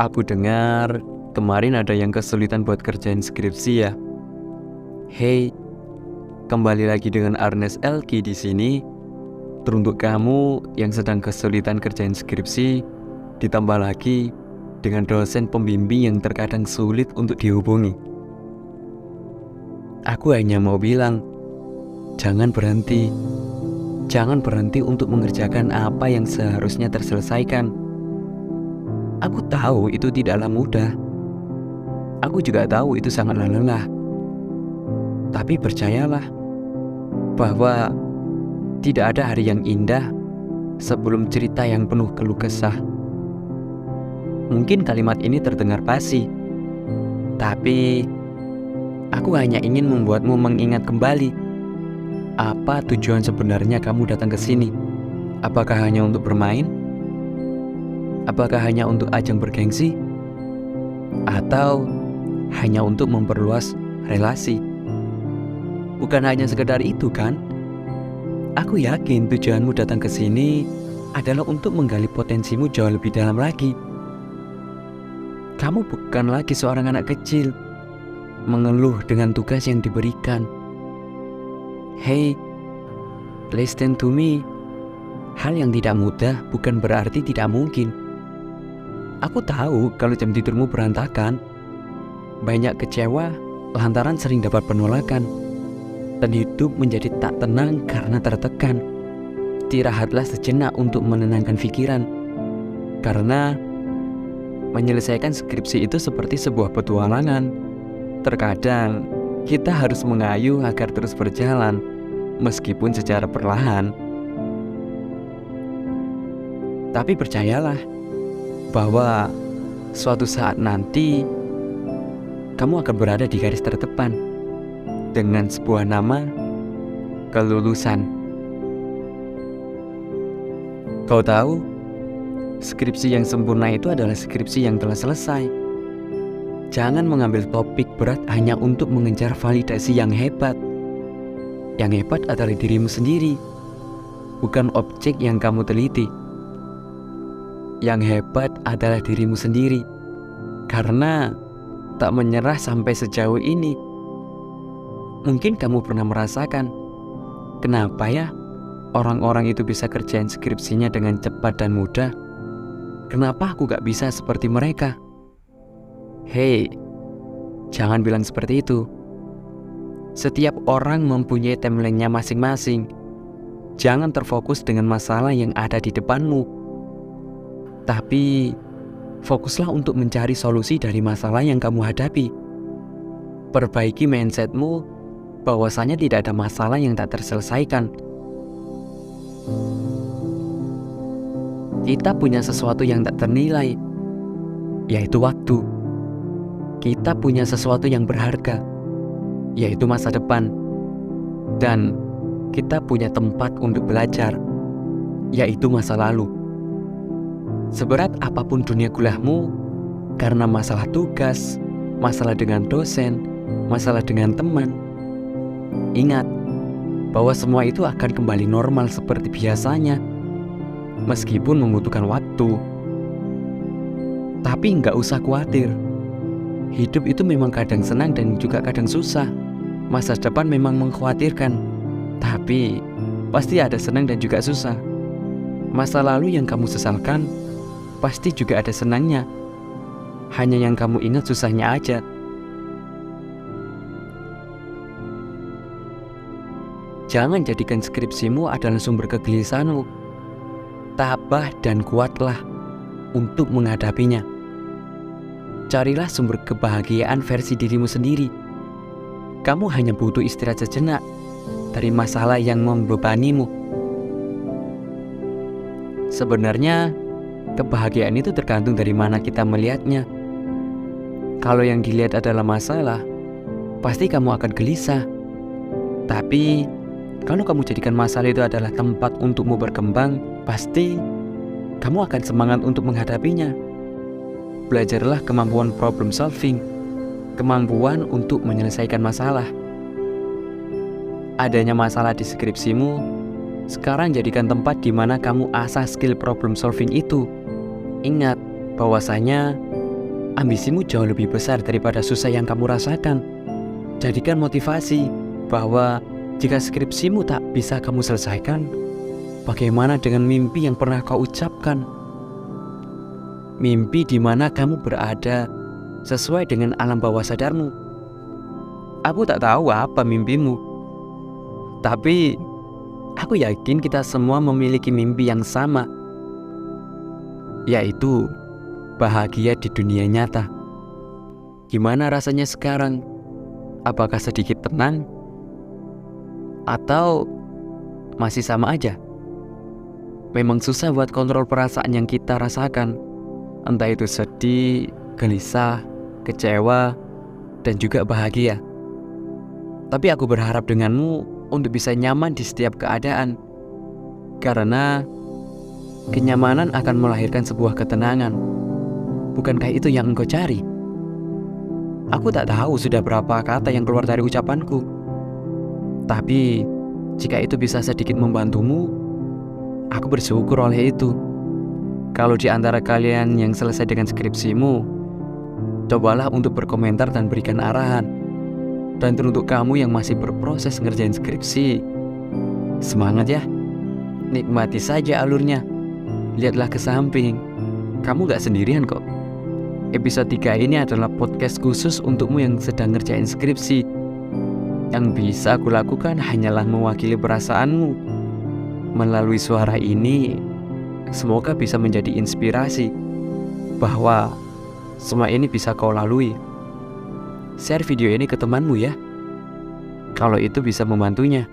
Aku dengar kemarin ada yang kesulitan buat kerjain skripsi ya. Hey, kembali lagi dengan Ernest Elki di sini. Teruntuk kamu yang sedang kesulitan kerjain skripsi, ditambah lagi dengan dosen pembimbing yang terkadang sulit untuk dihubungi. Aku hanya mau bilang, jangan berhenti. Jangan berhenti untuk mengerjakan apa yang seharusnya terselesaikan. Aku tahu itu tidaklah mudah. Aku juga tahu itu sangatlah lelah. Tapi percayalah bahwa tidak ada hari yang indah sebelum cerita yang penuh keluh kesah. Mungkin kalimat ini terdengar basi, tapi aku hanya ingin membuatmu mengingat kembali apa tujuan sebenarnya kamu datang ke sini. Apakah hanya untuk bermain? Apakah hanya untuk ajang bergengsi? Atau hanya untuk memperluas relasi? Bukan hanya sekedar itu kan? Aku yakin tujuanmu datang ke sini adalah untuk menggali potensimu jauh lebih dalam lagi. Kamu bukan lagi seorang anak kecil mengeluh dengan tugas yang diberikan. Hey, listen to me. Hal yang tidak mudah bukan berarti tidak mungkin. Aku tahu kalau jam tidurmu berantakan, banyak kecewa lantaran sering dapat penolakan, dan hidup menjadi tak tenang karena tertekan. Istirahatlah sejenak untuk menenangkan pikiran, karena menyelesaikan skripsi itu seperti sebuah petualangan. Terkadang kita harus mengayuh agar terus berjalan, meskipun secara perlahan. Tapi percayalah bahwa suatu saat nanti kamu akan berada di garis terdepan dengan sebuah nama, kelulusan. Kau tahu, skripsi yang sempurna itu adalah skripsi yang telah selesai. Jangan mengambil topik berat hanya untuk mengejar validasi yang hebat. Yang hebat adalah dirimu sendiri, bukan objek yang kamu teliti. Yang hebat adalah dirimu sendiri, karena tak menyerah sampai sejauh ini. Mungkin kamu pernah merasakan, kenapa ya orang-orang itu bisa kerjain skripsinya dengan cepat dan mudah? Kenapa aku gak bisa seperti mereka? Hei, jangan bilang seperti itu. Setiap orang mempunyai timeline-nya masing-masing. Jangan terfokus dengan masalah yang ada di depanmu, tapi fokuslah untuk mencari solusi dari masalah yang kamu hadapi. Perbaiki mindsetmu bahwasanya tidak ada masalah yang tak terselesaikan. Kita punya sesuatu yang tak ternilai, yaitu waktu. Kita punya sesuatu yang berharga, yaitu masa depan. Dan kita punya tempat untuk belajar, yaitu masa lalu. Seberat apapun dunia kuliahmu, karena masalah tugas, masalah dengan dosen, masalah dengan teman, ingat bahwa semua itu akan kembali normal seperti biasanya, meskipun membutuhkan waktu. Tapi nggak usah khawatir. Hidup itu memang kadang senang dan juga kadang susah. Masa depan memang mengkhawatirkan, tapi pasti ada senang dan juga susah. Masa lalu yang kamu sesalkan, pasti juga ada senangnya. Hanya yang kamu ingat susahnya aja. Jangan jadikan skripsimu adalah sumber kegelisahanmu. Tabah dan kuatlah untuk menghadapinya. Carilah sumber kebahagiaan versi dirimu sendiri. Kamu hanya butuh istirahat sejenak dari masalah yang membebanimu. Sebenarnya, kebahagiaan itu tergantung dari mana kita melihatnya. Kalau yang dilihat adalah masalah, pasti kamu akan gelisah. Tapi, kalau kamu jadikan masalah itu adalah tempat untukmu berkembang, pasti kamu akan semangat untuk menghadapinya. Belajarlah kemampuan problem solving, kemampuan untuk menyelesaikan masalah. Adanya masalah di skripsimu, sekarang jadikan tempat di mana kamu asah skill problem solving itu. Ingat bahwasanya ambisimu jauh lebih besar daripada susah yang kamu rasakan. Jadikan motivasi bahwa jika skripsimu tak bisa kamu selesaikan, bagaimana dengan mimpi yang pernah kau ucapkan? Mimpi di mana kamu berada sesuai dengan alam bawah sadarmu. Aku tak tahu apa mimpimu, tapi aku yakin kita semua memiliki mimpi yang sama, yaitu bahagia di dunia nyata. Gimana rasanya sekarang? Apakah sedikit tenang? Atau masih sama aja? Memang susah buat kontrol perasaan yang kita rasakan. Entah itu sedih, gelisah, kecewa, dan juga bahagia. Tapi aku berharap denganmu untuk bisa nyaman di setiap keadaan. Karena kenyamanan akan melahirkan sebuah ketenangan. Bukankah itu yang engkau cari? Aku tak tahu sudah berapa kata yang keluar dari ucapanku. Tapi jika itu bisa sedikit membantumu, aku bersyukur oleh itu. Kalau di antara kalian yang selesai dengan skripsimu, cobalah untuk berkomentar dan berikan arahan. Dan untuk kamu yang masih berproses ngerjain skripsi, semangat ya. Nikmati saja alurnya. Lihatlah ke samping. Kamu gak sendirian kok. Episode 3 ini adalah podcast khusus untukmu yang sedang ngerjain skripsi. Yang bisa aku lakukan hanyalah mewakili perasaanmu. Melalui suara ini, semoga bisa menjadi inspirasi bahwa semua ini bisa kau lalui. Share video ini ke temanmu ya, kalau itu bisa membantunya.